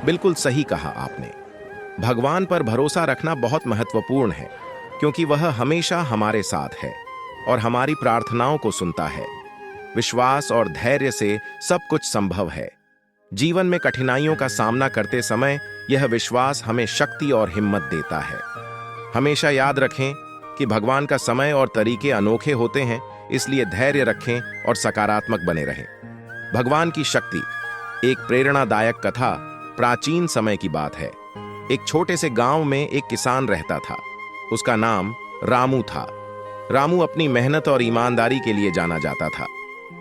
बिल्कुल सही कहा आपने। भगवान पर भरोसा रखना बहुत महत्वपूर्ण है, क्योंकि वह हमेशा हमारे साथ है और हमारी प्रार्थनाओं को सुनता है। विश्वास और धैर्य से सब कुछ संभव है। जीवन में कठिनाइयों का सामना करते समय यह विश्वास हमें शक्ति और हिम्मत देता है। हमेशा याद रखें कि भगवान का समय और तरीके अनोखे होते हैं, इसलिए धैर्य रखें और सकारात्मक बने रहें। भगवान की शक्ति। एक प्रेरणादायक कथा प्राचीन समय की बात है। एक छोटे से गांव में एक किसान रहता था। उसका नाम रामू था। रामू अपनी मेहनत और ईमानदारी के लिए जाना जाता था,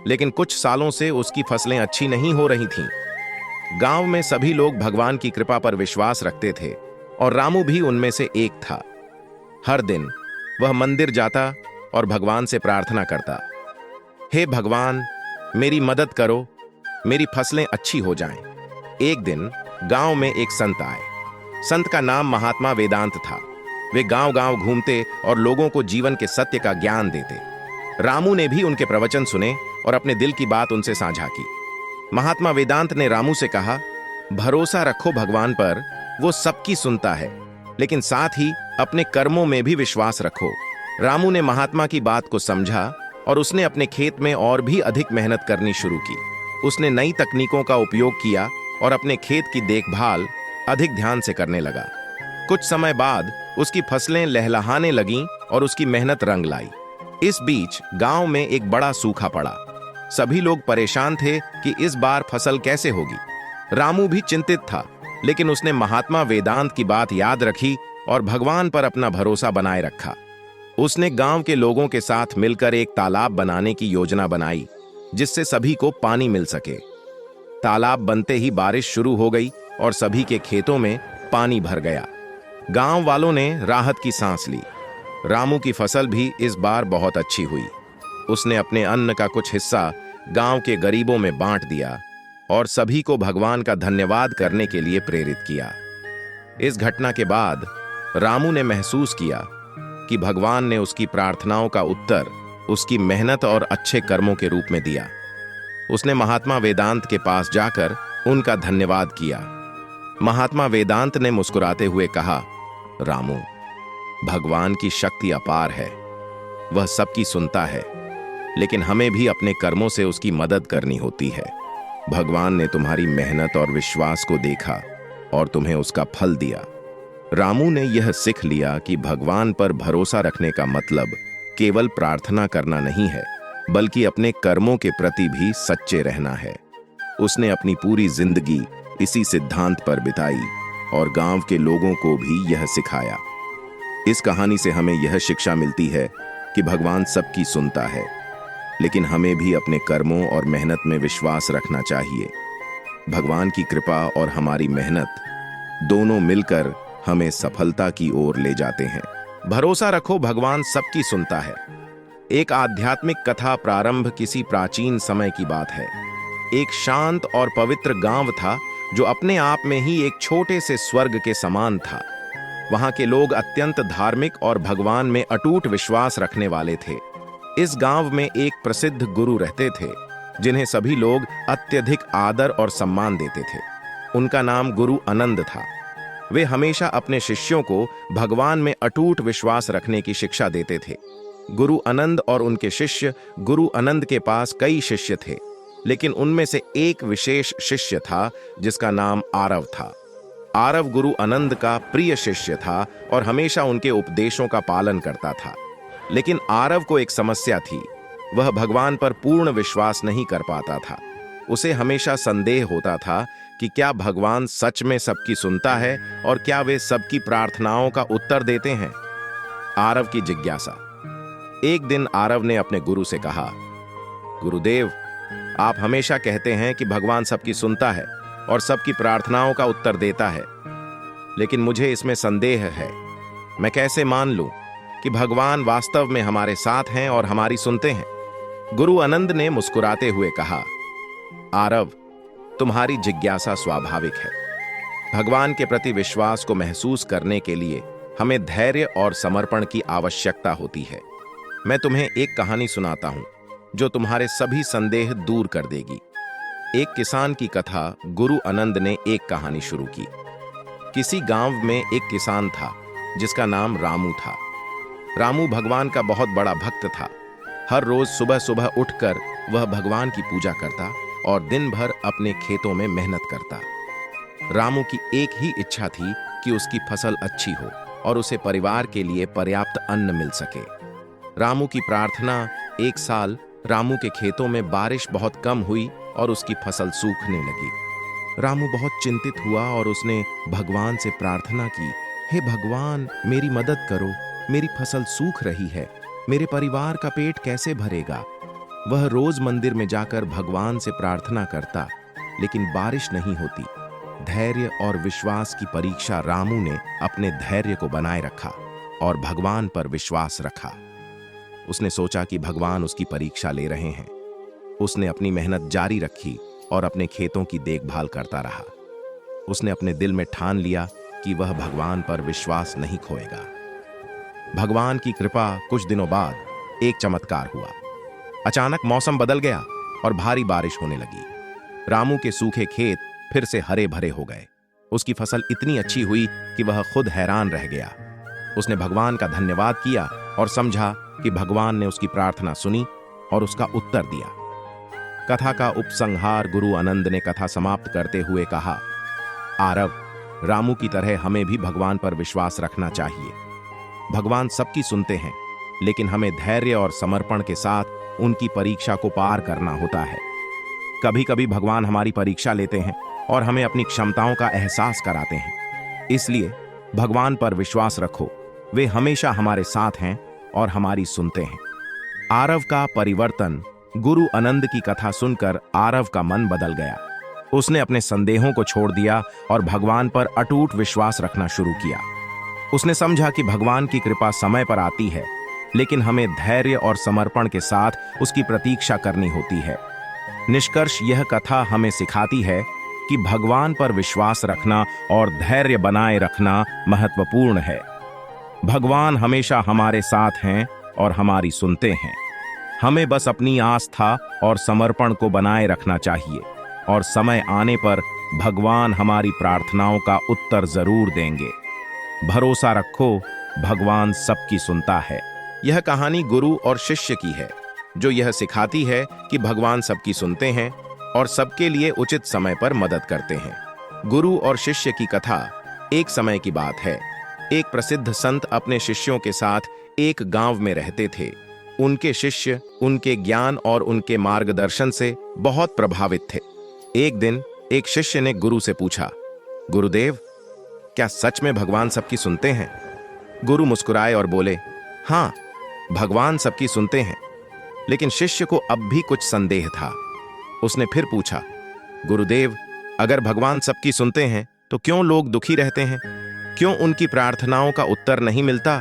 लेकिन कुछ सालों से उसकी फसलें अच्छी नहीं हो रही थीं। गांव में सभी लोग भगवान की कृपा पर विश्वास रखते थे और रामू भी उनमें से एक था। हर दिन वह मंदिर जाता और भगवान से प्रार्थना करता, हे भगवान, मेरी मदद करो, मेरी फसलें अच्छी हो जाएं। एक दिन गांव में एक संत आए। संत का नाम महात्मा वेदांत था। वे गांव-गांव घूमते और लोगों को जीवन के सत्य का ज्ञान देते। रामू ने भी उनके प्रवचन सुने और अपने दिल की बात उनसे साझा की। महात्मा वेदांत ने रामू से कहा, भरोसा रखो भगवान पर, वो सबकी सुनता है, लेकिन साथ ही अपने कर्मों में भी विश्वास रखो। रामू ने महात्मा की बात को समझा और उसने अपने खेत में और भी अधिक मेहनत करनी शुरू की। उसने नई तकनीकों का उपयोग किया और अपने खेत की देखभाल अधिक ध्यान से करने लगा। कुछ समय बाद उसकी फसलें लहलहाने लगीं और उसकी मेहनत रंग लाई। इस बीच गांव में एक बड़ा सूखा पड़ा। सभी लोग परेशान थे कि इस बार फसल कैसे होगी। रामू भी चिंतित था, लेकिन उसने महात्मा वेदांत की बात याद रखी और भगवान पर अपना भरोसा बनाए रखा। उसने गांव के लोगों के साथ मिलकर एक तालाब बनाने की योजना बनाई, जिससे सभी को पानी मिल सके। तालाब बनते ही बारिश शुरू हो गई और सभी के खेतों में पानी भर गया। गांव वालों ने राहत की सांस ली। रामू की फसल भी इस बार बहुत अच्छी हुई। उसने अपने अन्न का कुछ हिस्सा गांव के गरीबों में बांट दिया और सभी को भगवान का धन्यवाद करने के लिए प्रेरित किया। इस घटना के बाद रामू ने महसूस किया कि भगवान ने उसकी प्रार्थनाओं का उत्तर उसकी मेहनत और अच्छे कर्मों के रूप में दिया। उसने महात्मा वेदांत के पास जाकर उनका धन्यवाद किया। महात्मा वेदांत ने मुस्कुराते हुए कहा, रामू, भगवान की शक्ति अपार है, वह सबकी सुनता है, लेकिन हमें भी अपने कर्मों से उसकी मदद करनी होती है। भगवान ने तुम्हारी मेहनत और विश्वास को देखा और तुम्हें उसका फल दिया। रामू ने यह सीख लिया कि भगवान पर भरोसा रखने का मतलब केवल प्रार्थना करना नहीं है, बल्कि अपने कर्मों के प्रति भी सच्चे रहना है। उसने अपनी पूरी जिंदगी इसी सिद्धांत पर बिताई और गांव के लोगों को भी यह सिखाया। इस कहानी से हमें यह शिक्षा मिलती है कि भगवान सबकी सुनता है, लेकिन हमें भी अपने कर्मों और मेहनत में विश्वास रखना चाहिए। भगवान की कृपा और हमारी मेहनत दोनों मिलकर हमें सफलता की ओर ले जाते हैं। भरोसा रखो, भगवान सबकी सुनता है। एक आध्यात्मिक कथा प्रारंभ किसी प्राचीन समय की बात है। एक शांत और पवित्र गांव था जो अपने आप में ही एक छोटे से स्वर्ग के समान था। वहां के लोग अत्यंत धार्मिक और भगवान में अटूट विश्वास रखने वाले थे। इस गांव में एक प्रसिद्ध गुरु रहते थे, जिन्हें सभी लोग अत्यधिक आदर और सम्मान देते थे। उनका नाम गुरु आनंद था। वे हमेशा अपने शिष्यों को भगवान में अटूट विश्वास रखने की शिक्षा देते थे। गुरु आनंद और उनके शिष्य गुरु आनंद के पास कई शिष्य थे, लेकिन उनमें से एक विशेष शिष्य था जिसका नाम आरव था। आरव गुरु आनंद का प्रिय शिष्य था और हमेशा उनके उपदेशों का पालन करता था। लेकिन आरव को एक समस्या थी, वह भगवान पर पूर्ण विश्वास नहीं कर पाता था। उसे हमेशा संदेह होता था कि क्या भगवान सच में सबकी सुनता है और क्या वे सबकी प्रार्थनाओं का उत्तर देते हैं। आरव की जिज्ञासा। एक दिन आरव ने अपने गुरु से कहा, गुरुदेव, आप हमेशा कहते हैं कि भगवान सबकी सुनता है और सबकी प्रार्थनाओं का उत्तर देता है, लेकिन मुझे इसमें संदेह है। मैं कैसे मान लूं कि भगवान वास्तव में हमारे साथ हैं और हमारी सुनते हैं। गुरु आनंद ने मुस्कुराते हुए कहा, आरव, तुम्हारी जिज्ञासा स्वाभाविक है। भगवान के प्रति विश्वास को महसूस करने के लिए हमें धैर्य और समर्पण की आवश्यकता होती है। मैं तुम्हें एक कहानी सुनाता हूं जो तुम्हारे सभी संदेह दूर कर देगी। एक किसान की कथा गुरु आनंद ने एक कहानी शुरू की। किसी गांव में एक किसान था जिसका नाम रामू था। रामू भगवान का बहुत बड़ा भक्त था। हर रोज सुबह सुबह उठकर वह भगवान की पूजा करता और दिन भर अपने खेतों में मेहनत करता। रामू की एक ही इच्छा थी कि उसकी फसल अच्छी हो और उसे परिवार के लिए पर्याप्त अन्न मिल सके। रामू की प्रार्थना, एक साल रामू के खेतों में बारिश बहुत कम हुई और उसकी फसल सूखने लगी। रामू बहुत चिंतित हुआ और उसने भगवान से प्रार्थना की, हे भगवान, मेरी मदद करो, मेरी फसल सूख रही है, मेरे परिवार का पेट कैसे भरेगा। वह रोज मंदिर में जाकर भगवान से प्रार्थना करता, लेकिन बारिश नहीं होती। धैर्य और विश्वास की परीक्षा रामू ने अपने धैर्य को बनाए रखा और भगवान पर विश्वास रखा। उसने सोचा कि भगवान उसकी परीक्षा ले रहे हैं। उसने अपनी मेहनत जारी रखी और अपने खेतों की देखभाल करता रहा। उसने अपने दिल में ठान लिया कि वह भगवान पर विश्वास नहीं खोएगा। भगवान की कृपा, कुछ दिनों बाद एक चमत्कार हुआ। अचानक मौसम बदल गया और भारी बारिश होने लगी। रामू के सूखे खेत फिर से हरे भरे हो गए। उसकी फसल इतनी अच्छी हुई कि वह खुद हैरान रह गया। उसने भगवान का धन्यवाद किया और समझा कि भगवान ने उसकी प्रार्थना सुनी और उसका उत्तर दिया। कथा का उपसंहार गुरु आनंद ने कथा समाप्त करते हुए कहा, आरव, रामू की तरह हमें भी भगवान पर विश्वास रखना चाहिए। भगवान सबकी सुनते हैं, लेकिन हमें धैर्य और समर्पण के साथ उनकी परीक्षा को पार करना होता है। कभी कभी भगवान हमारी परीक्षा लेते हैं और हमें अपनी क्षमताओं का एहसास कराते हैं। इसलिए भगवान पर विश्वास रखो, वे हमेशा हमारे साथ हैं और हमारी सुनते हैं। आरव का परिवर्तन। गुरु आनंद की कथा सुनकर आरव का मन बदल गया। उसने अपने संदेहों को छोड़ दिया और भगवान पर अटूट विश्वास रखना शुरू किया। उसने समझा कि भगवान की कृपा समय पर आती है, लेकिन हमें धैर्य और समर्पण के साथ उसकी प्रतीक्षा करनी होती है। निष्कर्ष, यह कथा हमें सिखाती है कि भगवान पर विश्वास रखना और धैर्य बनाए रखना महत्वपूर्ण है। भगवान हमेशा हमारे साथ हैं और हमारी सुनते हैं। हमें बस अपनी आस्था और समर्पण को बनाए रखना चाहिए और समय आने पर भगवान हमारी प्रार्थनाओं का उत्तर जरूर देंगे। भरोसा रखो, भगवान सबकी सुनता है। यह कहानी गुरु और शिष्य की है, जो यह सिखाती है कि भगवान सबकी सुनते हैं और सबके लिए उचित समय पर मदद करते हैं। गुरु और शिष्य की कथा। एक समय की बात है। एक प्रसिद्ध संत अपने शिष्यों के साथ एक गांव में रहते थे। उनके शिष्य उनके ज्ञान और उनके मार्गदर्शन से बहुत प्रभावित थे। एक दिन एक शिष्य ने गुरु से पूछा, गुरुदेव, क्या सच में भगवान सबकी सुनते हैं? गुरु मुस्कुराए और बोले, हाँ, भगवान सबकी सुनते हैं। लेकिन शिष्य को अब भी कुछ संदेह था। उसने फिर पूछा, गुरुदेव, अगर भगवान सबकी सुनते हैं तो क्यों लोग दुखी रहते हैं? क्यों उनकी प्रार्थनाओं का उत्तर नहीं मिलता?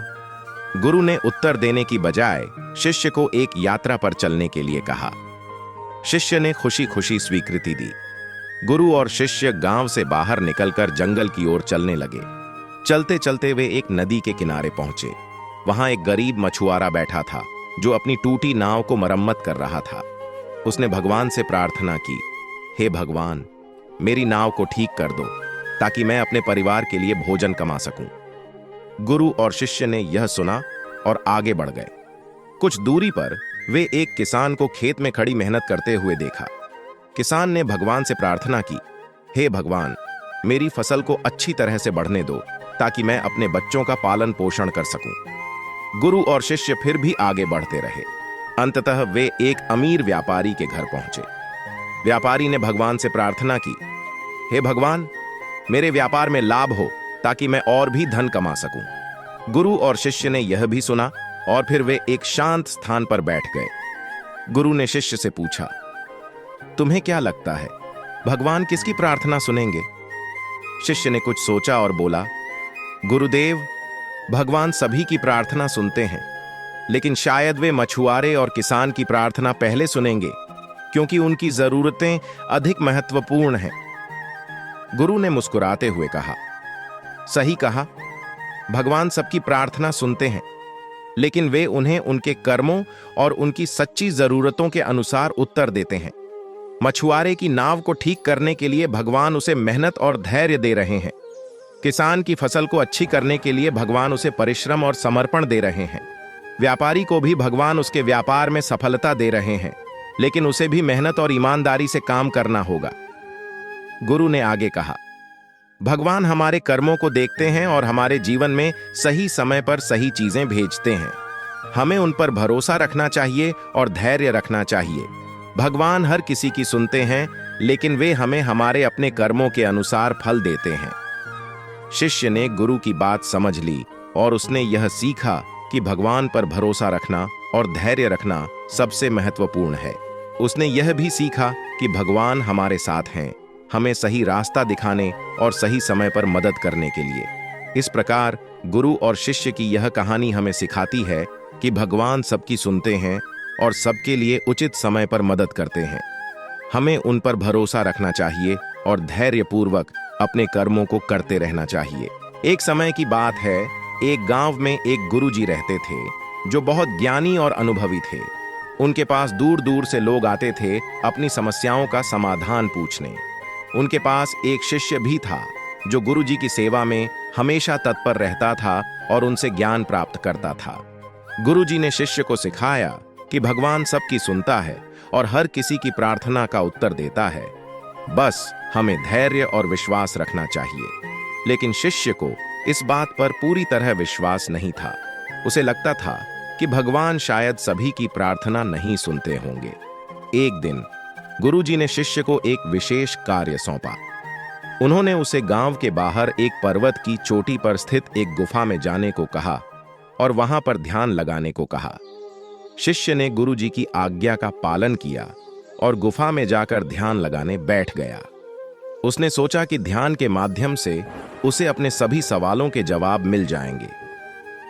गुरु ने उत्तर देने की बजाय शिष्य को एक यात्रा पर चलने के लिए कहा। शिष्य ने खुशी खुशी स्वीकृति दी। गुरु और शिष्य गांव से बाहर निकलकर जंगल की ओर चलने लगे। चलते चलते वे एक नदी के किनारे पहुंचे। वहां एक गरीब मछुआरा बैठा था, जो अपनी टूटी नाव को मरम्मत कर रहा था। उसने भगवान से प्रार्थना की, हे भगवान, मेरी नाव को ठीक कर दो ताकि मैं अपने परिवार के लिए भोजन कमा सकूं। गुरु और शिष्य ने यह सुना और आगे बढ़ गए। कुछ दूरी पर वे एक किसान को खेत में खड़ी मेहनत करते हुए देखा। किसान ने भगवान से प्रार्थना की, हे भगवान, मेरी फसल को अच्छी तरह से बढ़ने दो ताकि मैं अपने बच्चों का पालन पोषण कर सकूं। गुरु और शिष्य फिर भी आगे बढ़ते रहे। अंततः वे एक अमीर व्यापारी के घर पहुंचे। व्यापारी ने भगवान से प्रार्थना की, हे भगवान, मेरे व्यापार में लाभ हो ताकि मैं और भी धन कमा सकूं। गुरु और शिष्य ने यह भी सुना और फिर वे एक शांत स्थान पर बैठ गए। गुरु ने शिष्य से पूछा, तुम्हें क्या लगता है, भगवान किसकी प्रार्थना सुनेंगे? शिष्य ने कुछ सोचा और बोला, गुरुदेव, भगवान सभी की प्रार्थना सुनते हैं, लेकिन शायद वे मछुआरे और किसान की प्रार्थना पहले सुनेंगे, क्योंकि उनकी जरूरतें अधिक महत्वपूर्ण हैं। गुरु ने मुस्कुराते हुए कहा, सही कहा, भगवान सबकी प्रार्थना सुनते हैं, लेकिन वे उन्हें उनके कर्मों और उनकी सच्ची जरूरतों के अनुसार उत्तर देते हैं। मछुआरे की नाव को ठीक करने के लिए भगवान उसे मेहनत और धैर्य दे रहे हैं। किसान की फसल को अच्छी करने के लिए भगवान उसे परिश्रम और समर्पण दे रहे हैं। व्यापारी को भी भगवान उसके व्यापार में सफलता दे रहे हैं, लेकिन उसे भी मेहनत और ईमानदारी से काम करना होगा। गुरु ने आगे कहा, भगवान हमारे कर्मों को देखते हैं और हमारे जीवन में सही समय पर सही चीजें भेजते हैं। हमें उन पर भरोसा रखना चाहिए और धैर्य रखना चाहिए। भगवान हर किसी की सुनते हैं, लेकिन वे हमें हमारे अपने कर्मों के अनुसार फल देते हैं। शिष्य ने गुरु की बात समझ ली और उसने यह सीखा कि भगवान पर भरोसा रखना और धैर्य रखना सबसे महत्वपूर्ण है। उसने यह भी सीखा कि भगवान हमारे साथ हैं, हमें सही रास्ता दिखाने और सही समय पर मदद करने के लिए। इस प्रकार गुरु और शिष्य की यह कहानी हमें सिखाती है कि भगवान सबकी सुनते हैं और सबके लिए उचित समय पर मदद करते हैं। हमें उन पर भरोसा रखना चाहिए और धैर्यपूर्वक अपने कर्मों को करते रहना चाहिए। एक समय की बात है, एक गांव में एक गुरुजी रहते थे जो बहुत ज्ञानी और अनुभवी थे। उनके पास दूर दूर से लोग आते थे अपनी समस्याओं का समाधान पूछने। उनके पास एक शिष्य भी था जो गुरुजी की सेवा में हमेशा तत्पर रहता था और उनसे ज्ञान प्राप्त करता था। गुरुजी ने शिष्य को सिखाया कि भगवान सबकी सुनता है और हर किसी की प्रार्थना का उत्तर देता है। बस हमें धैर्य और विश्वास रखना चाहिए। लेकिन शिष्य को इस बात पर पूरी तरह विश्वास नहीं था। उसे लगता था कि भगवान शायद सभी की प्रार्थना नहीं सुनते होंगे। एक दिन गुरुजी ने शिष्य को एक विशेष कार्य सौंपा। उन्होंने उसे गांव के बाहर एक पर्वत की चोटी पर स्थित एक गुफा में जाने को कहा और वहां पर ध्यान लगाने को कहा। शिष्य ने गुरुजी की आज्ञा का पालन किया और गुफा में जाकर ध्यान लगाने बैठ गया। उसने सोचा कि ध्यान के माध्यम से उसे अपने सभी सवालों के जवाब मिल जाएंगे।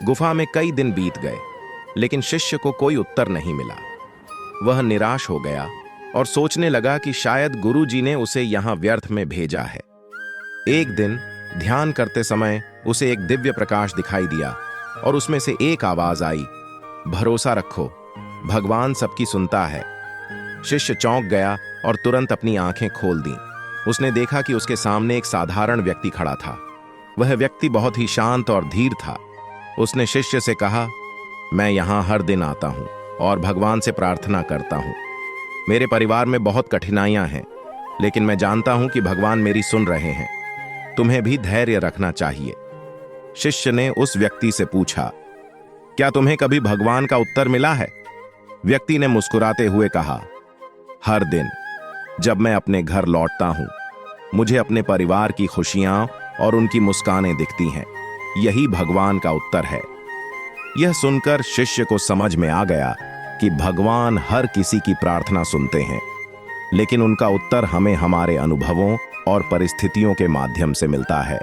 गुफा में कई दिन बीत गए, लेकिन शिष्य को कोई उत्तर नहीं मिला। वह निराश हो गया और सोचने लगा कि शायद गुरुजी ने उसे यहां व्यर्थ में भेजा है। एक दिन ध्यान करते समय उसे एक दिव्य प्रकाश दिखाई दिया और उसमें से एक आवाज आई, भरोसा रखो, भगवान सबकी सुनता है। शिष्य चौंक गया और तुरंत अपनी आंखें खोल दी। उसने देखा कि उसके सामने एक साधारण व्यक्ति खड़ा था। वह व्यक्ति बहुत ही शांत और धीर था। उसने शिष्य से कहा, मैं यहाँ हर दिन आता हूँ और भगवान से प्रार्थना करता हूँ। मेरे परिवार में बहुत कठिनाइयां हैं, लेकिन मैं जानता हूँ कि भगवान मेरी सुन रहे हैं। तुम्हें भी धैर्य रखना चाहिए। शिष्य ने उस व्यक्ति से पूछा, क्या तुम्हें कभी भगवान का उत्तर मिला है? व्यक्ति ने मुस्कुराते हुए कहा, हर दिन जब मैं अपने घर लौटता हूं, मुझे अपने परिवार की खुशियां और उनकी मुस्कानें दिखती हैं। यही भगवान का उत्तर है। यह सुनकर शिष्य को समझ में आ गया कि भगवान हर किसी की प्रार्थना सुनते हैं, लेकिन उनका उत्तर हमें हमारे अनुभवों और परिस्थितियों के माध्यम से मिलता है।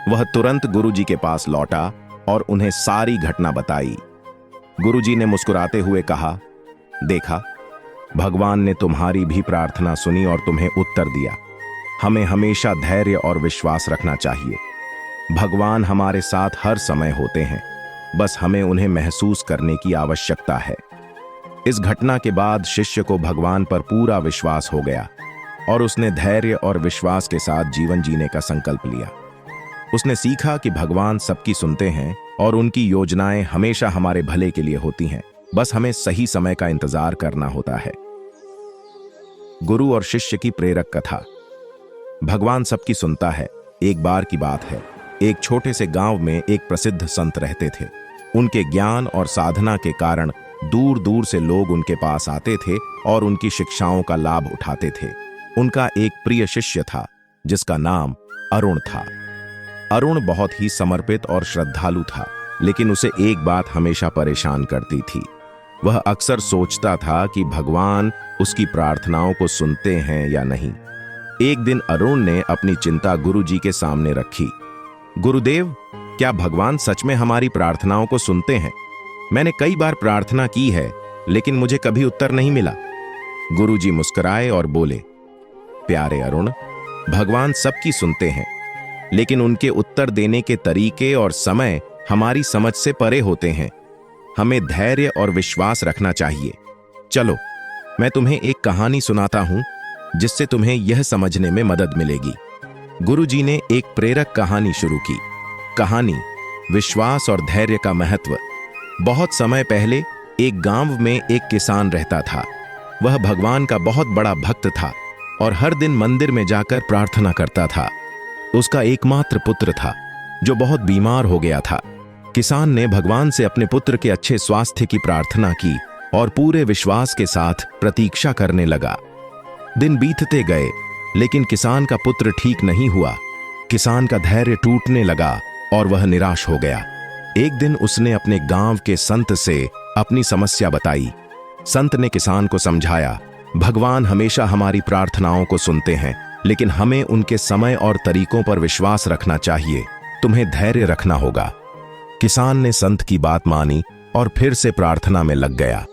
वह तुरंत गुरुजी के पास लौटा और उन्हें सारी घटना बताई। गुरुजी ने मुस्कुराते हुए कहा, देखा, भगवान ने तुम्हारी भी प्रार्थना सुनी और तुम्हें उत्तर दिया। हमें हमेशा धैर्य और विश्वास रखना चाहिए। भगवान हमारे साथ हर समय होते हैं, बस हमें उन्हें महसूस करने की आवश्यकता है। इस घटना के बाद शिष्य को भगवान पर पूरा विश्वास हो गया और उसने धैर्य और विश्वास के साथ जीवन जीने का संकल्प लिया। उसने सीखा कि भगवान सबकी सुनते हैं और उनकी योजनाएं हमेशा हमारे भले के लिए होती हैं। बस हमें सही समय का इंतजार करना होता है। गुरु और शिष्य की प्रेरक कथा। भगवान सबकी सुनता है। एक बार की बात है, एक छोटे से गांव में एक प्रसिद्ध संत रहते थे। उनके ज्ञान और साधना के कारण दूर दूर से लोग उनके पास आते थे और उनकी शिक्षाओं का लाभ उठाते थे। उनका एक प्रिय शिष्य था जिसका नाम अरुण था। अरुण बहुत ही समर्पित और श्रद्धालु था, लेकिन उसे एक बात हमेशा परेशान करती थी। वह अक्सर सोचता था कि भगवान उसकी प्रार्थनाओं को सुनते हैं या नहीं। एक दिन अरुण ने अपनी चिंता गुरुजी के सामने रखी। गुरुदेव, क्या भगवान सच में हमारी प्रार्थनाओं को सुनते हैं? मैंने कई बार प्रार्थना की है, लेकिन मुझे कभी उत्तर नहीं मिला। गुरुजी मुस्कुराए और बोले, प्यारे अरुण, भगवान सबकी सुनते हैं, लेकिन उनके उत्तर देने के तरीके और समय हमारी समझ से परे होते हैं। हमें धैर्य और विश्वास रखना चाहिए। चलो, मैं तुम्हें एक कहानी सुनाता हूं। जिससे तुम्हें यह समझने में मदद मिलेगी। गुरुजी ने एक प्रेरक कहानी शुरू की। कहानी विश्वास और धैर्य का महत्व। बहुत समय पहले एक गांव में एक किसान रहता था। वह भगवान का बहुत बड़ा भक्त था और हर दिन मंदिर में जाकर प्रार्थना करता था। उसका एकमात्र पुत्र था जो बहुत बीमार हो गया था। किसान ने भगवान से अपने पुत्र के अच्छे स्वास्थ्य की प्रार्थना की और पूरे विश्वास के साथ प्रतीक्षा करने लगा। दिन बीतते गए, लेकिन किसान का पुत्र ठीक नहीं हुआ। किसान का धैर्य टूटने लगा और वह निराश हो गया। एक दिन उसने अपने गांव के संत से अपनी समस्या बताई। संत ने किसान को समझाया, भगवान हमेशा हमारी प्रार्थनाओं को सुनते हैं, लेकिन हमें उनके समय और तरीकों पर विश्वास रखना चाहिए। तुम्हें धैर्य रखना होगा। किसान ने संत की बात मानी और फिर से प्रार्थना में लग गया।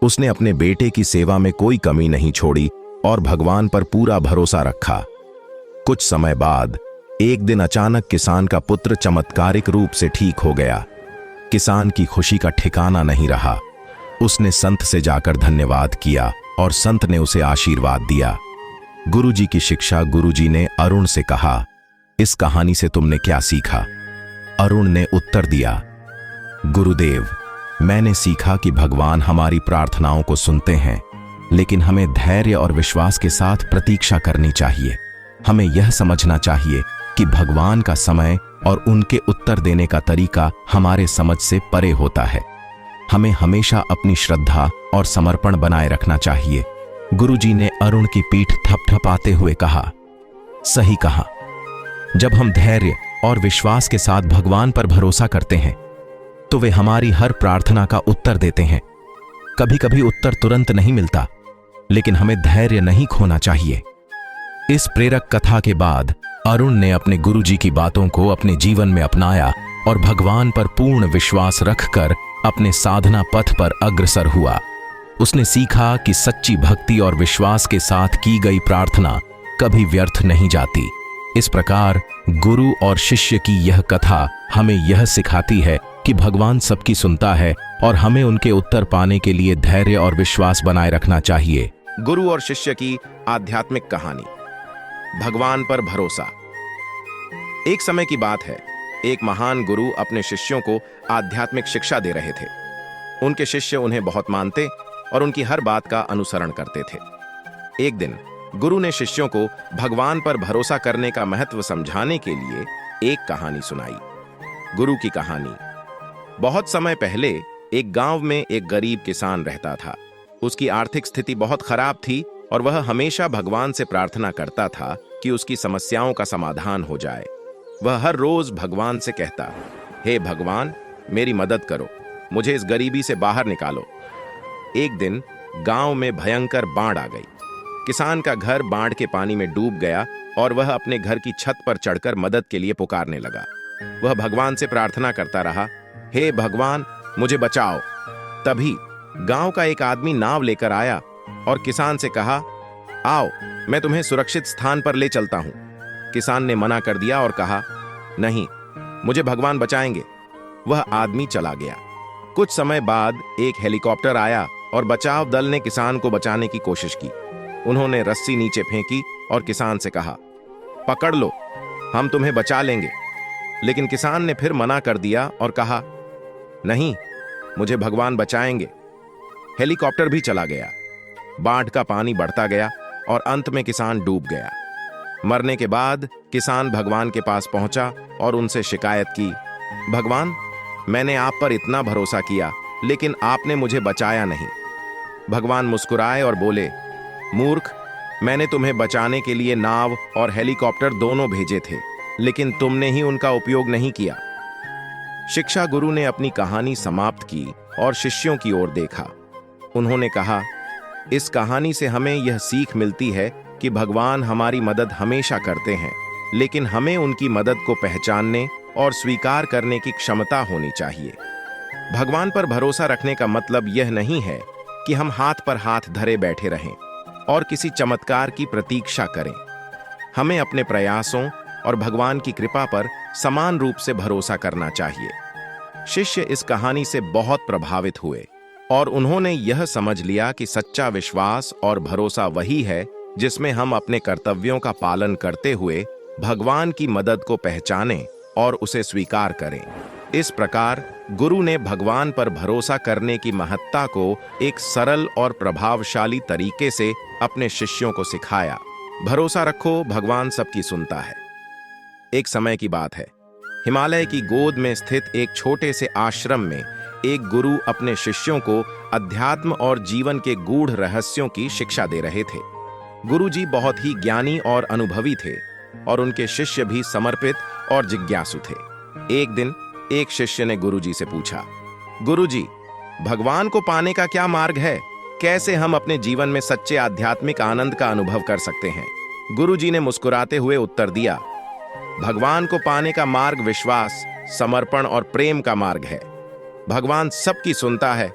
उसने अपने बेटे की सेवा में कोई कमी नहीं छोड़ी और भगवान पर पूरा भरोसा रखा। कुछ समय बाद एक दिन अचानक किसान का पुत्र चमत्कारिक रूप से ठीक हो गया। किसान की खुशी का ठिकाना नहीं रहा। उसने संत से जाकर धन्यवाद किया और संत ने उसे आशीर्वाद दिया। गुरुजी की शिक्षा। गुरुजी ने अरुण से कहा, इस कहानी से तुमने क्या सीखा? अरुण ने उत्तर दिया, गुरुदेव, मैंने सीखा कि भगवान हमारी प्रार्थनाओं को सुनते हैं, लेकिन हमें धैर्य और विश्वास के साथ प्रतीक्षा करनी चाहिए। हमें यह समझना चाहिए कि भगवान का समय और उनके उत्तर देने का तरीका हमारे समझ से परे होता है। हमें हमेशा अपनी श्रद्धा और समर्पण बनाए रखना चाहिए। गुरुजी ने अरुण की पीठ थपथपाते हुए कहा, सही कहा। जब हम धैर्य और विश्वास के साथ भगवान पर भरोसा करते हैं, तो वे हमारी हर प्रार्थना का उत्तर देते हैं। कभी कभी उत्तर तुरंत नहीं मिलता, लेकिन हमें धैर्य नहीं खोना चाहिए। इस प्रेरक कथा के बाद अरुण ने अपने गुरुजी की बातों को अपने जीवन में अपनाया और भगवान पर पूर्ण विश्वास रखकर अपने साधना पथ पर अग्रसर हुआ। उसने सीखा कि सच्ची भक्ति और विश्वास के साथ की गई प्रार्थना कभी व्यर्थ नहीं जाती। इस प्रकार गुरु और शिष्य की यह कथा हमें यह सिखाती है कि भगवान सबकी सुनता है और हमें उनके उत्तर पाने के लिए धैर्य और विश्वास बनाए रखना चाहिए। गुरु और शिष्य की आध्यात्मिक कहानी। भगवान पर भरोसा। एक समय की बात है, एक महान गुरु अपने शिष्यों को आध्यात्मिक शिक्षा दे रहे थे। उनके शिष्य उन्हें बहुत मानते और उनकी हर बात का अनुसरण करते थे। एक दिन गुरु ने शिष्यों को भगवान पर भरोसा करने का महत्व समझाने के लिए एक कहानी सुनाई। गुरु की कहानी। बहुत समय पहले एक गांव में एक गरीब किसान रहता था। उसकी आर्थिक स्थिति बहुत खराब थी और वह हमेशा भगवान से प्रार्थना करता था कि उसकी समस्याओं का समाधान हो जाए। वह हर रोज भगवान से कहता, हे भगवान, मेरी मदद करो, मुझे इस गरीबी से बाहर निकालो। एक दिन गांव में भयंकर बाढ़ आ गई। किसान का घर बाढ़ के पानी में डूब गया और वह अपने घर की छत पर चढ़कर मदद के लिए पुकारने लगा। वह भगवान से प्रार्थना करता रहा, हे भगवान, मुझे बचाओ। तभी गांव का एक आदमी नाव लेकर आया और किसान से कहा, आओ, मैं तुम्हें सुरक्षित स्थान पर ले चलता हूं। किसान ने मना कर दिया और कहा, नहीं, मुझे भगवान बचाएंगे। वह आदमी चला गया। कुछ समय बाद एक हेलीकॉप्टर आया और बचाव दल ने किसान को बचाने की कोशिश की। उन्होंने रस्सी नीचे फेंकी और किसान से कहा, पकड़ लो, हम तुम्हें बचा लेंगे। लेकिन किसान ने फिर मना कर दिया और कहा, नहीं, मुझे भगवान बचाएंगे। हेलीकॉप्टर भी चला गया। बाढ़ का पानी बढ़ता गया और अंत में किसान डूब गया। मरने के बाद किसान भगवान के पास पहुंचा और उनसे शिकायत की, भगवान, मैंने आप पर इतना भरोसा किया, लेकिन आपने मुझे बचाया नहीं। भगवान मुस्कुराए और बोले, मूर्ख, मैंने तुम्हें बचाने के लिए नाव और हेलीकॉप्टर दोनों भेजे थे, लेकिन तुमने ही उनका उपयोग नहीं किया। शिक्षा गुरु ने अपनी कहानी समाप्त की और शिष्यों की ओर देखा। उन्होंने कहा, इस कहानी से हमें यह सीख मिलती है कि भगवान हमारी मदद हमेशा करते हैं, लेकिन हमें उनकी मदद को पहचानने और स्वीकार करने की क्षमता होनी चाहिए। भगवान पर भरोसा रखने का मतलब यह नहीं है कि हम हाथ पर हाथ धरे बैठे रहें और किसी चमत्कार की प्रतीक्षा करें। हमें अपने प्रयासों और भगवान की कृपा पर समान रूप से भरोसा करना चाहिए। शिष्य इस कहानी से बहुत प्रभावित हुए और उन्होंने यह समझ लिया कि सच्चा विश्वास और भरोसा वही है जिसमें हम अपने कर्तव्यों का पालन करते हुए भगवान की मदद को पहचानें और उसे स्वीकार करें। इस प्रकार गुरु ने भगवान पर भरोसा करने की महत्ता को एक सरल और प्रभावशाली तरीके से अपने शिष्यों को सिखाया। भरोसा रखो, भगवान सबकी सुनता है। एक समय की बात है, हिमालय की गोद में स्थित एक छोटे से आश्रम में एक गुरु अपने शिष्यों को अध्यात्म और जीवन के गूढ़ रहस्यों की शिक्षा दे रहे थे। गुरुजी बहुत ही ज्ञानी और अनुभवी थे और उनके शिष्य भी समर्पित और जिज्ञासु थे। एक दिन एक शिष्य ने गुरुजी से पूछा, गुरुजी, भगवान को पाने का क्या मार्ग है? कैसे हम अपने जीवन में सच्चे आध्यात्मिक आनंद का अनुभव कर सकते हैं? गुरुजी ने मुस्कुराते हुए उत्तर दिया, भगवान को पाने का मार्ग विश्वास, समर्पण और प्रेम का मार्ग है। भगवान सबकी सुनता है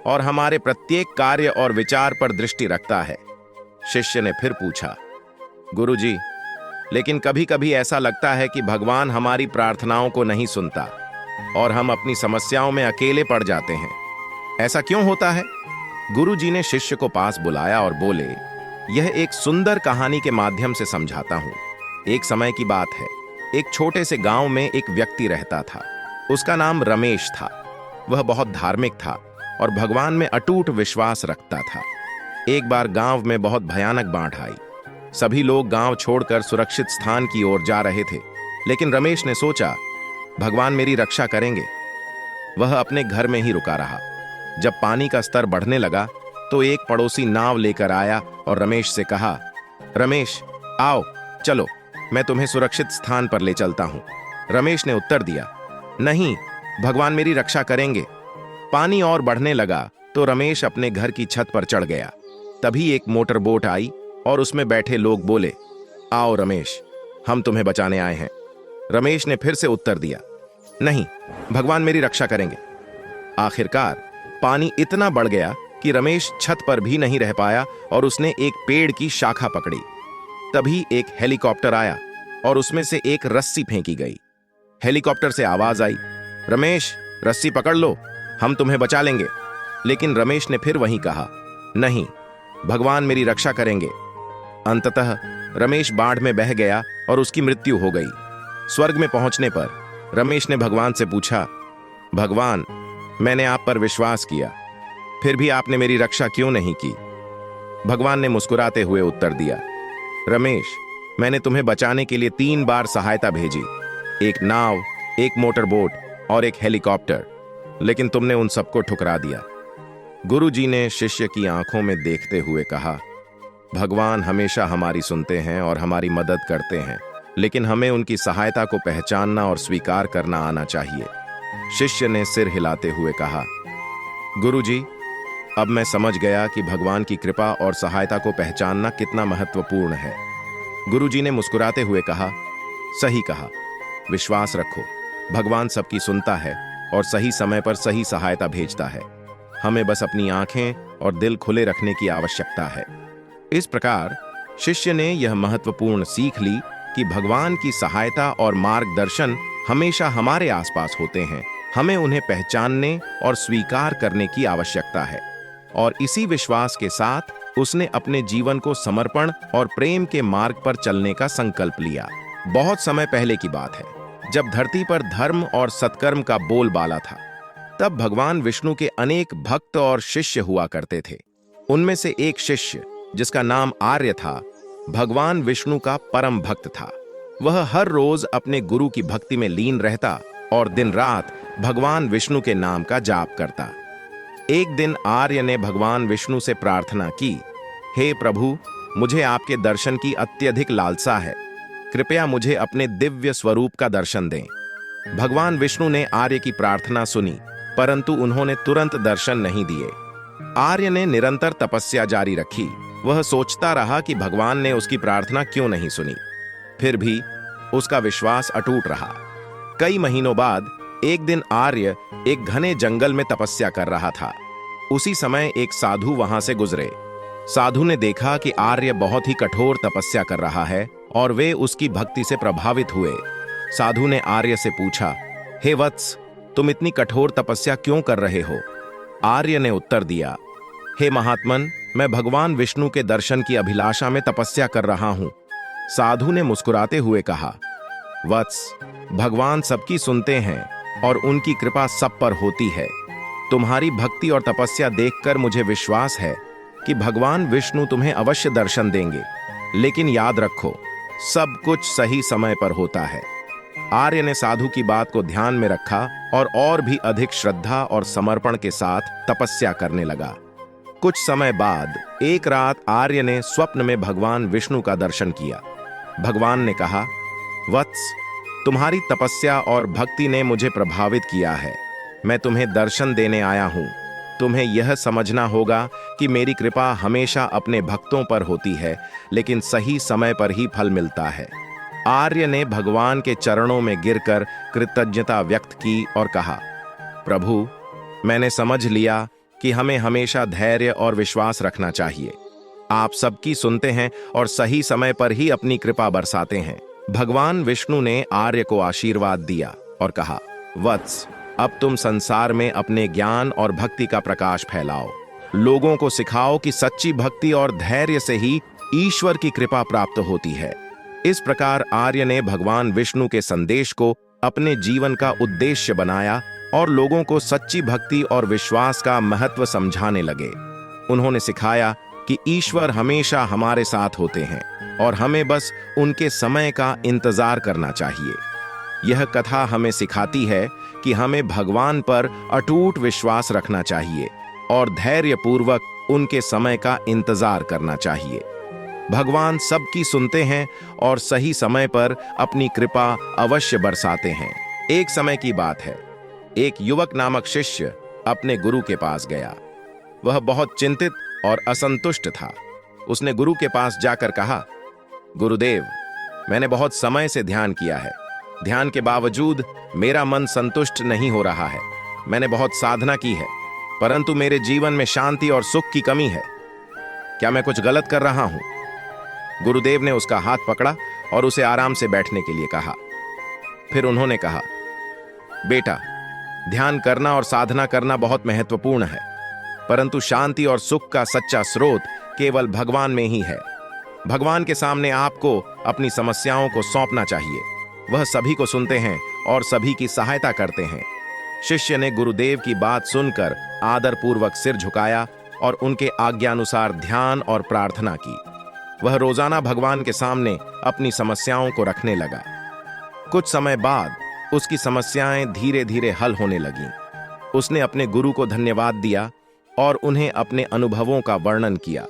और हमारे प्रत्येक कार्य और विचार पर दृष्टि रखता है। शिष्य ने फिर पूछा, गुरुजी, लेकिन कभी कभी ऐसा लगता है कि भगवान हमारी प्रार्थनाओं को नहीं सुनता और हम अपनी समस्याओं में अकेले पड़ जाते हैं। ऐसा क्यों होता है? गुरुजी ने शिष्य को पास बुलाया और बोले, यह एक सुंदर कहानी के माध्यम से समझाता हूं। एक समय की बात है, एक छोटे से गांव में एक व्यक्ति रहता था। उसका नाम रमेश था। वह बहुत धार्मिक था और भगवान में अटूट विश्वास रखता था। एक बार गांव में बहुत भयानक बाढ़ आई। सभी लोग गांव छोड़कर सुरक्षित स्थान की ओर जा रहे थे, लेकिन रमेश ने सोचा, भगवान मेरी रक्षा करेंगे। वह अपने घर में ही रुका रहा। जब पानी का स्तर बढ़ने लगा तो एक पड़ोसी नाव लेकर आया और रमेश से कहा, रमेश, आओ, चलो, मैं तुम्हें सुरक्षित स्थान पर ले चलता हूं। रमेश ने उत्तर दिया, नहीं, भगवान मेरी रक्षा करेंगे। पानी और बढ़ने लगा तो रमेश अपने घर की छत पर चढ़ गया। तभी एक मोटर बोट आई और उसमें बैठे लोग बोले, आओ रमेश, हम तुम्हें बचाने आए हैं। रमेश ने फिर से उत्तर दिया, नहीं, भगवान मेरी रक्षा करेंगे। आखिरकार पानी इतना बढ़ गया कि रमेश छत पर भी नहीं रह पाया और उसने एक पेड़ की शाखा पकड़ी। तभी एक हेलीकॉप्टर आया और उसमें से एक रस्सी फेंकी गई। हेलीकॉप्टर से आवाज आई, रमेश, रस्सी पकड़ लो, हम तुम्हें बचा लेंगे। लेकिन रमेश ने फिर वहीं कहा, नहीं, भगवान मेरी रक्षा करेंगे। अंततः रमेश बाढ़ में बह गया और उसकी मृत्यु हो गई। स्वर्ग में पहुंचने पर रमेश ने भगवान से पूछा, भगवान, मैंने आप पर विश्वास किया, फिर भी आपने मेरी रक्षा क्यों नहीं की? भगवान ने मुस्कुराते हुए उत्तर दिया, रमेश, मैंने तुम्हें बचाने के लिए 3 बार सहायता भेजी, एक नाव, एक मोटर बोट और एक हेलीकॉप्टर, लेकिन तुमने उन सबको ठुकरा दिया। गुरुजी ने शिष्य की आंखों में देखते हुए कहा, भगवान हमेशा हमारी सुनते हैं और हमारी मदद करते हैं, लेकिन हमें उनकी सहायता को पहचानना और स्वीकार करना आना चाहिए। शिष्य ने सिर हिलाते हुए कहा, गुरुजी, अब मैं समझ गया कि भगवान की कृपा और सहायता को पहचानना कितना महत्वपूर्ण है। गुरुजी ने मुस्कुराते हुए कहा, सही कहा, विश्वास रखो, भगवान सबकी सुनता है और सही समय पर सही सहायता भेजता है। हमें बस अपनी आंखें और दिल खुले रखने की आवश्यकता है। इस प्रकार शिष्य ने यह महत्वपूर्ण सीख ली कि भगवान की सहायता और मार्गदर्शन हमेशा हमारे आसपास होते हैं। हमें उन्हें पहचानने और स्वीकार करने की आवश्यकता है। और इसी विश्वास के साथ उसने अपने जीवन को समर्पण और प्रेम के मार्ग पर चलने का संकल्प लिया। बहुत समय पहले की बात है, जब धरती पर धर्म और सत्कर्म का बोलबाला था। तब भगवान विष्णु के अनेक भक्त और शिष्य हुआ करते थे। उनमें से एक शिष्य, जिसका नाम आर्य था, भगवान विष्णु का परम भक्त था। वह हर रोज अपने गुरु की भक्ति में लीन रहता और दिन रात भगवान विष्णु के नाम का जाप करता। एक दिन आर्य ने भगवान विष्णु से प्रार्थना की, हे प्रभु, मुझे आपके दर्शन की अत्यधिक लालसा है, कृपया मुझे अपने दिव्य स्वरूप का दर्शन दें। भगवान विष्णु ने आर्य की प्रार्थना सुनी, परंतु उन्होंने तुरंत दर्शन नहीं दिए। आर्य ने निरंतर तपस्या जारी रखी। वह सोचता रहा कि भगवान ने उसकी प्रार्थना क्यों नहीं सुनी। फिर भी उसका विश्वास अटूट रहा। कई महीनों बाद एक दिन आर्य एक घने जंगल में तपस्या कर रहा था। उसी समय एक साधु वहां से गुजरे। साधु ने देखा कि आर्य बहुत ही कठोर तपस्या कर रहा है और वे उसकी भक्ति से प्रभावित हुए। साधु ने आर्य से पूछा, हे वत्स, तुम इतनी कठोर तपस्या क्यों कर रहे हो? आर्य ने उत्तर दिया, हे महात्मन, मैं भगवान विष्णु के दर्शन की अभिलाषा में तपस्या कर रहा हूं। साधु ने मुस्कुराते हुए कहा, वत्स, भगवान सबकी सुनते हैं और उनकी कृपा सब पर होती है। तुम्हारी भक्ति और तपस्या देखकर मुझे विश्वास है कि भगवान विष्णु तुम्हें अवश्य दर्शन देंगे, लेकिन याद रखो, सब कुछ सही समय पर होता है। आर्य ने साधु की बात को ध्यान में रखा और भी अधिक श्रद्धा और समर्पण के साथ तपस्या करने लगा। कुछ समय बाद एक रात आर्य ने स्वप्न में भगवान विष्णु का दर्शन किया। भगवान ने कहा, वत्स, तुम्हारी तपस्या और भक्ति ने मुझे प्रभावित किया है। मैं तुम्हें दर्शन देने आया हूं। तुम्हें यह समझना होगा कि मेरी कृपा हमेशा अपने भक्तों पर होती है, लेकिन सही समय पर ही फल मिलता है। आर्य ने भगवान के चरणों में गिरकर कृतज्ञता व्यक्त की और कहा, प्रभु, मैंने समझ लिया कि हमें हमेशा धैर्य और विश्वास रखना चाहिए। आप सबकी सुनते हैं और सही समय पर ही अपनी कृपा बरसाते हैं। भगवान विष्णु ने आर्य को आशीर्वाद दिया और कहा, वत्स, अब तुम संसार में अपने ज्ञान और भक्ति का प्रकाश फैलाओ। लोगों को सिखाओ कि सच्ची भक्ति और धैर्य से ही ईश्वर की कृपा प्राप्त होती है। इस प्रकार आर्य ने भगवान विष्णु के संदेश को अपने जीवन का उद्देश्य बनाया और लोगों को सच्ची भक्ति और विश्वास का महत्व समझाने लगे। उन्होंने सिखाया कि ईश्वर हमेशा हमारे साथ होते हैं और हमें बस उनके समय का इंतजार करना चाहिए। यह कथा हमें सिखाती है कि हमें भगवान पर अटूट विश्वास रखना चाहिए और धैर्यपूर्वक उनके समय का इंतजार करना चाहिए। भगवान सबकी सुनते हैं और सही समय पर अपनी कृपा अवश्य बरसाते हैं। एक समय की बात है, एक युवक नामक शिष्य अपने गुरु के पास गया। वह बहुत चिंतित और असंतुष्ट था। उसने गुरु के पास जाकर कहा, गुरुदेव, मैंने बहुत समय से ध्यान किया है। ध्यान के बावजूद मेरा मन संतुष्ट नहीं हो रहा है। मैंने बहुत साधना की है, परंतु मेरे जीवन में शांति और सुख की कमी है। क्या मैं कुछ गलत कर रहा हूं? गुरुदेव ने उसका हाथ पकड़ा और उसे आराम से बैठने के लिए कहा। फिर उन्होंने कहा, बेटा, ध्यान करना और साधना करना बहुत महत्वपूर्ण है, परंतु शांति और सुख का सच्चा स्रोत केवल भगवान में ही है। भगवान के सामने आपको अपनी समस्याओं को सौंपना चाहिए। वह सभी को सुनते हैं और सभी की सहायता करते हैं। शिष्य ने गुरुदेव की बात सुनकर आदरपूर्वक सिर झुकाया और उनके आज्ञानुसार ध्यान और प्रार्थना की। वह रोजाना भगवान के सामने अपनी समस्याओं को रखने लगा। कुछ समय बाद उसकी समस्याएं धीरे धीरे हल होने लगीं। उसने अपने गुरु को धन्यवाद दिया और उन्हें अपने अनुभवों का वर्णन किया।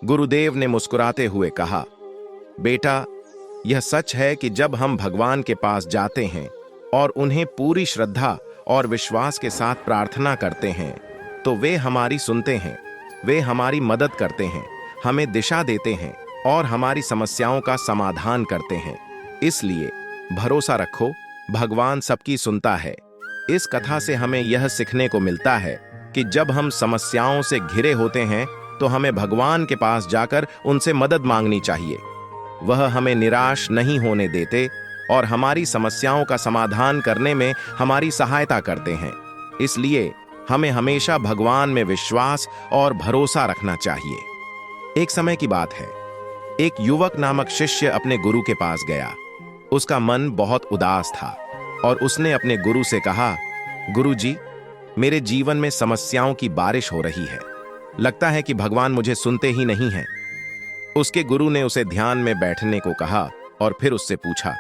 गुरुदेव ने मुस्कुराते हुए कहा, बेटा, यह सच है कि जब हम भगवान के पास जाते हैं और उन्हें पूरी श्रद्धा और विश्वास के साथ प्रार्थना करते हैं, तो वे हमारी सुनते हैं। वे हमारी मदद करते हैं, हमें दिशा देते हैं और हमारी समस्याओं का समाधान करते हैं। इसलिए भरोसा रखो, भगवान सबकी सुनता है। इस कथा से हमें यह सीखने को मिलता है कि जब हम समस्याओं से घिरे होते हैं तो हमें भगवान के पास जाकर उनसे मदद मांगनी चाहिए। वह हमें निराश नहीं होने देते और हमारी समस्याओं का समाधान करने में हमारी सहायता करते हैं। इसलिए हमें हमेशा भगवान में विश्वास और भरोसा रखना चाहिए। एक समय की बात है, एक युवक नामक शिष्य अपने गुरु के पास गया। उसका मन बहुत उदास था और उसने अपने गुरु से कहा, गुरुजी, मेरे जीवन में समस्याओं की बारिश हो रही है। लगता है कि भगवान मुझे सुनते ही नहीं हैं। उसके गुरु ने उसे ध्यान में बैठने को कहा और फिर उससे पूछा,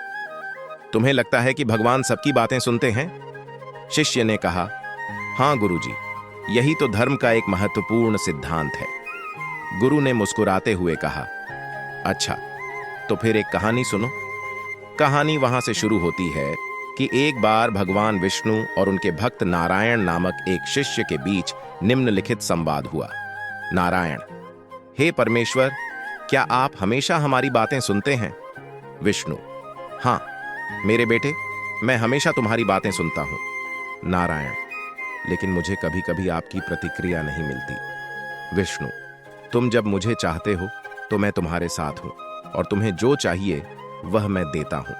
तुम्हें लगता है कि भगवान सबकी बातें सुनते हैं? शिष्य ने कहा, हाँ गुरुजी, यही तो धर्म का एक महत्वपूर्ण सिद्धांत है। गुरु ने मुस्कुराते हुए कहा, अच्छा, तो फिर एक कहानी सुनो। कहानी वहां से शुरू होती है कि एक बार भगवान विष्णु और उनके भक्त नारायण नामक एक शिष्य के बीच निम्नलिखित संवाद हुआ। नारायण, हे परमेश्वर, क्या आप हमेशा हमारी बातें सुनते हैं? विष्णु, हाँ मेरे बेटे, मैं हमेशा तुम्हारी बातें सुनता हूं। नारायण, लेकिन मुझे कभी कभी आपकी प्रतिक्रिया नहीं मिलती। विष्णु, तुम जब मुझे चाहते हो तो मैं तुम्हारे साथ हूं और तुम्हें जो चाहिए वह मैं देता हूं,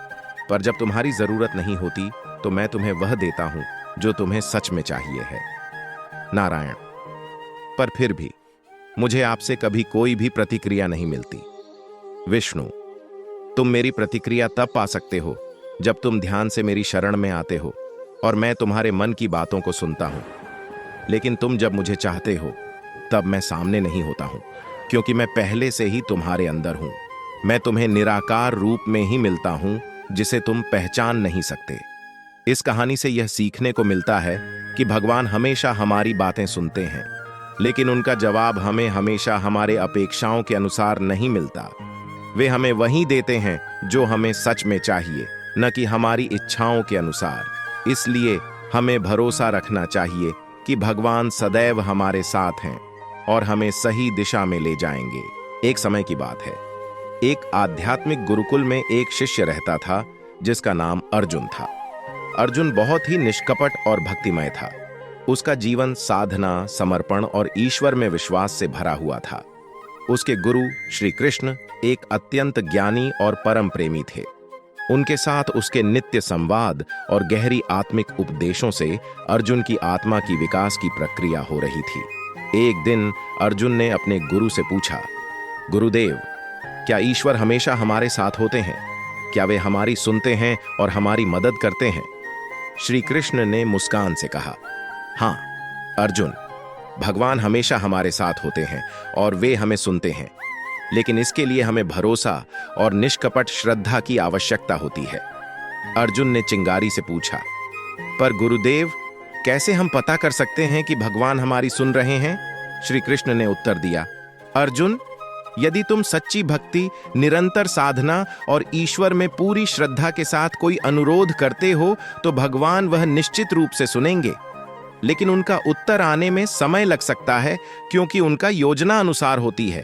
पर जब तुम्हारी जरूरत नहीं होती तो मैं तुम्हें वह देता हूं जो तुम्हें सच में चाहिए है। नारायण, पर फिर भी मुझे आपसे कभी कोई भी प्रतिक्रिया नहीं मिलती। विष्णु, तुम मेरी प्रतिक्रिया तब पा सकते हो जब तुम ध्यान से मेरी शरण में आते हो और मैं तुम्हारे मन की बातों को सुनता हूं। लेकिन तुम जब मुझे चाहते हो तब मैं सामने नहीं होता हूं, क्योंकि मैं पहले से ही तुम्हारे अंदर हूं। मैं तुम्हें निराकार रूप में ही मिलता हूं, जिसे तुम पहचान नहीं सकते। इस कहानी से यह सीखने को मिलता है कि भगवान हमेशा हमारी बातें सुनते हैं, लेकिन उनका जवाब हमें हमेशा हमारे अपेक्षाओं के अनुसार नहीं मिलता। वे हमें वही देते हैं जो हमें सच में चाहिए, न कि हमारी इच्छाओं के अनुसार। इसलिए हमें भरोसा रखना चाहिए कि भगवान सदैव हमारे साथ हैं और हमें सही दिशा में ले जाएंगे। एक समय की बात है, एक आध्यात्मिक गुरुकुल में एक शिष्य रहता था जिसका नाम अर्जुन था। अर्जुन बहुत ही निष्कपट और भक्तिमय था। उसका जीवन साधना, समर्पण और ईश्वर में विश्वास से भरा हुआ था। उसके गुरु श्री कृष्ण एक अत्यंत ज्ञानी और परम प्रेमी थे। उनके साथ उसके नित्य संवाद और गहरी आत्मिक उपदेशों से अर्जुन की आत्मा की विकास की प्रक्रिया हो रही थी। एक दिन अर्जुन ने अपने गुरु से पूछा, गुरुदेव, क्या ईश्वर हमेशा हमारे साथ होते हैं? क्या वे हमारी सुनते हैं और हमारी मदद करते हैं? श्री कृष्ण ने मुस्कान से कहा, हाँ अर्जुन, भगवान हमेशा हमारे साथ होते हैं और वे हमें सुनते हैं, लेकिन इसके लिए हमें भरोसा और निष्कपट श्रद्धा की आवश्यकता होती है। अर्जुन ने चिंगारी से पूछा, पर गुरुदेव, कैसे हम पता कर सकते हैं कि भगवान हमारी सुन रहे हैं? श्री कृष्ण ने उत्तर दिया, अर्जुन, यदि तुम सच्ची भक्ति, निरंतर साधना और ईश्वर में पूरी श्रद्धा के साथ कोई अनुरोध करते हो तो भगवान वह निश्चित रूप से सुनेंगे। लेकिन उनका उत्तर आने में समय लग सकता है, क्योंकि उनका योजना अनुसार होती है।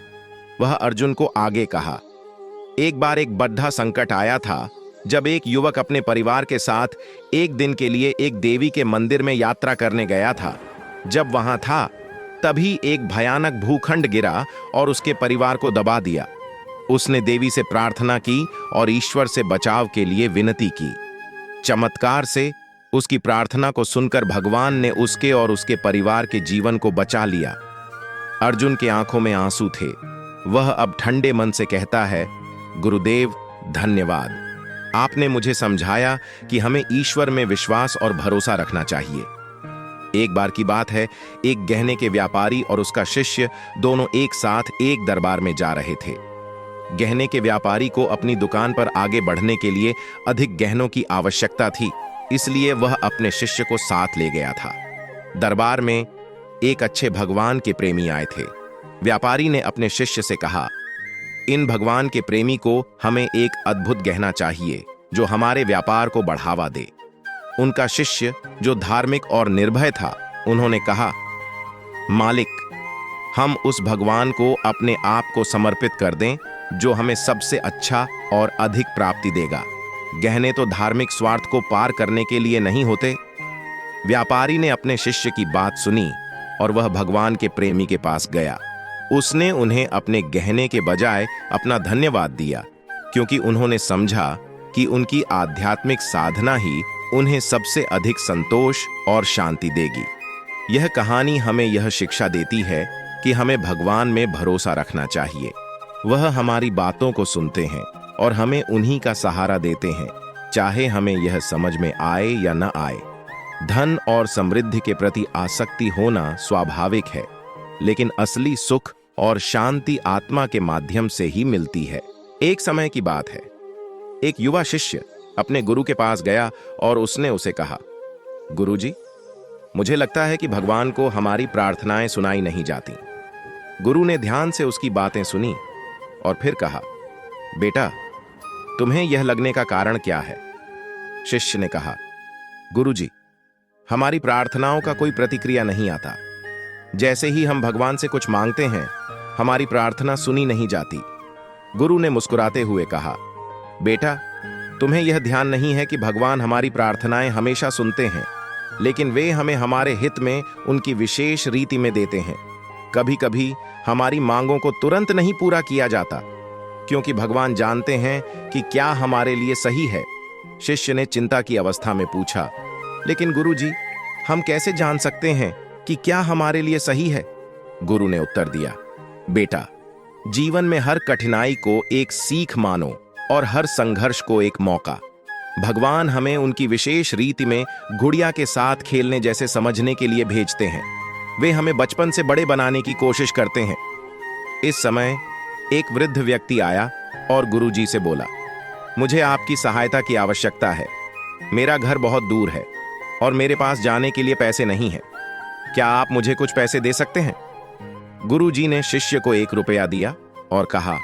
वह अर्जुन को आगे कहा, एक बार एक बड़ा संकट आया था जब एक युवक अपने परिवार के साथ एक दिन के लिए एक देवी के मंदिर में यात्रा करने गया था। जब वहां था तभी एक भयानक भूखंड गिरा और उसके परिवार को दबा दिया। उसने देवी से प्रार्थना की और ईश्वर से बचाव के लिए विनती की। चमत्कार से उसकी प्रार्थना को सुनकर भगवान ने उसके और उसके परिवार के जीवन को बचा लिया। अर्जुन के आंखों में आंसू थे। वह अब ठंडे मन से कहता है, गुरुदेव धन्यवाद, आपने मुझे समझाया कि हमें ईश्वर में विश्वास और भरोसा रखना चाहिए। एक बार की बात है, एक गहने के व्यापारी और उसका शिष्य दोनों एक साथ एक दरबार में जा रहे थे। गहने के व्यापारी को अपनी दुकान पर आगे बढ़ने के लिए अधिक गहनों की आवश्यकता थी, इसलिए वह अपने शिष्य को साथ ले गया था। दरबार में एक अच्छे भगवान के प्रेमी आए थे। व्यापारी ने अपने शिष्य से कहा, इन भगवान के प्रेमी को हमें एक अद्भुत गहना चाहिए जो हमारे व्यापार को बढ़ावा दे। उनका शिष्य, जो धार्मिक और निर्भय था, उन्होंने कहा, मालिक, हम उस भगवान को अपने आप को समर्पित कर दें जो हमें सबसे अच्छा और अधिक प्राप्ति देगा। गहने तो धार्मिक स्वार्थ को पार करने के लिए नहीं होते। व्यापारी ने अपने शिष्य की बात सुनी और वह भगवान के प्रेमी के पास गया। उसने उन्हें अपने गहने के बजाय अपना धन्यवाद दिया, क्योंकि उन्होंने समझा कि उनकी आध्यात्मिक साधना ही उन्हें सबसे अधिक संतोष और शांति देगी। यह कहानी हमें यह शिक्षा देती है कि हमें भगवान में भरोसा रखना चाहिए। वह हमारी बातों को सुनते हैं और हमें उन्हीं का सहारा देते हैं, चाहे हमें यह समझ में आए या न आए। धन और समृद्धि के प्रति आसक्ति होना स्वाभाविक है, लेकिन असली सुख और शांति आत्मा के माध्यम से ही मिलती है। एक समय की बात है, एक युवा शिष्य अपने गुरु के पास गया और उसने उसे कहा, गुरुजी, मुझे लगता है कि भगवान को हमारी प्रार्थनाएं सुनाई नहीं जाती। गुरु ने ध्यान से उसकी बातें सुनी और फिर कहा, बेटा, तुम्हें यह लगने का कारण क्या है? शिष्य ने कहा, गुरुजी, हमारी प्रार्थनाओं का कोई प्रतिक्रिया नहीं आता। जैसे ही हम भगवान से कुछ मांगते हैं, हमारी प्रार्थना सुनी नहीं जाती। गुरु ने मुस्कुराते हुए कहा, बेटा, तुम्हें यह ध्यान नहीं है कि भगवान हमारी प्रार्थनाएं हमेशा सुनते हैं, लेकिन वे हमें हमारे हित में उनकी विशेष रीति में देते हैं। कभी कभी हमारी मांगों को तुरंत नहीं पूरा किया जाता, क्योंकि भगवान जानते हैं कि क्या हमारे लिए सही है। शिष्य ने चिंता की अवस्था में पूछा, लेकिन गुरुजी, हम कैसे जान सकते हैं कि क्या हमारे लिए सही है? गुरु ने उत्तर दिया, बेटा, जीवन में हर कठिनाई को एक सीख मानो और हर संघर्ष को एक मौका। भगवान हमें उनकी विशेष रीति में गुड़िया के साथ खेलने जैसे समझने के लिए भेजते हैं। वे हमें बचपन से बड़े बनाने की कोशिश करते हैं। इस समय एक वृद्ध व्यक्ति आया और गुरुजी से बोला, मुझे आपकी सहायता की आवश्यकता है। मेरा घर बहुत दूर है और मेरे पास जाने के लिए पैसे नहीं हैं। क्या आप मुझे कुछ पैसे दे सकते हैं? गुरुजी ने शिष्य को 1 रुपया दिया और कहा,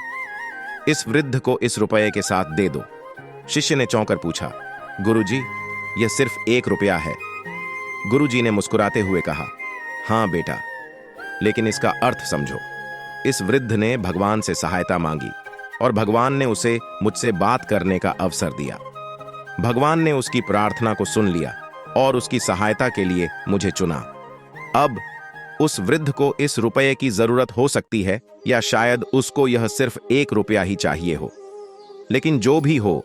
इस वृद्ध को इस रुपये के साथ दे दो। शिष्य ने चौंकर पूछा, गुरुजी, यह सिर्फ 1 रुपया है। गुरुजी ने मुस्कुराते हुए कहा, हाँ बेटा, लेकिन इसका अर्थ समझो। इस वृद्ध ने भगवान से सहायता मांगी और भगवान ने उसे मुझसे बात करने का अवसर दिया। भगवान ने उसकी प्रार्थना को सुन लिया और उसकी सहायता के लिए मुझे चुना। अब उस वृद्ध को इस रुपये की जरूरत हो सकती है या शायद उसको यह सिर्फ 1 रुपया ही चाहिए हो, लेकिन जो भी हो,